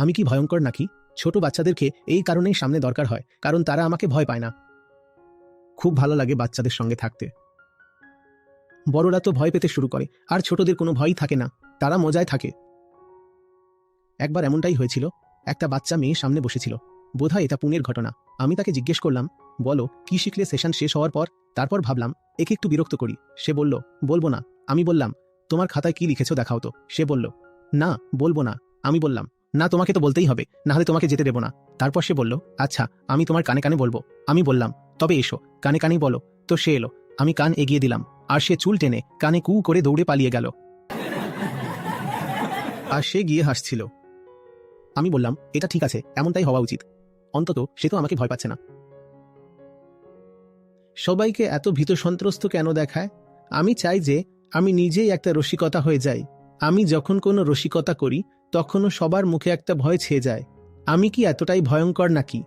আমি কি ভয়ঙ্কর নাকি? ছোট বাচ্চাদেরকে এই কারণেই সামনে দরকার হয়, কারণ তারা আমাকে ভয় পায় না। খুব ভালো লাগে বাচ্চাদের সঙ্গে থাকতে। বড়রা তো ভয় পেতে শুরু করে, আর ছোটদের কোনো ভয়ই থাকে না, তারা মজায় থাকে। একবার এমনটাই হয়েছিল, একটা বাচ্চা মেয়ে সামনে বসেছিল, বোধহয় এটা পুনের ঘটনা। আমি তাকে জিজ্ঞেস করলাম, বলো কি শিখলে সেশন শেষ হওয়ার পর? তারপর ভাবলাম একে একটু বিরক্ত করি। সে বলল, বলবো না। আমি বললাম, তোমার খাতায় কি লিখেছো দেখাও তো। সে বলল, না বলবো না। আমি বললাম, না তোমাকে তো বলতেই হবে, নাহলে তোমাকে যেতে দেব না। তারপর সে বলল, আচ্ছা আমি তোমার কানে কানে বলবো। আমি বললাম, তবে এসো, কানে কানেই বলো। তো সে এলো, আমি কান এগিয়ে দিলাম, আর সে চুল টেনে কানে কু করে দৌড়ে পালিয়ে গেল। আর সে গিয়ে হাসছিল। আমি বললাম, এটা ঠিক আছে, এমনটাই হওয়া উচিত, অন্তত সে তো আমাকে ভয় পাচ্ছে না। সবাইকে এত ভীত সন্ত্রস্ত কেন দেখায়? আমি চাই যে আমি নিজেই একটা রসিকতা হয়ে যাই। আমি যখন কোনো রসিকতা করি তখনও সবার মুখে একটা ভয় ছেয়ে যায়। আমি কি এতটাই ভয়ঙ্কর নাকি?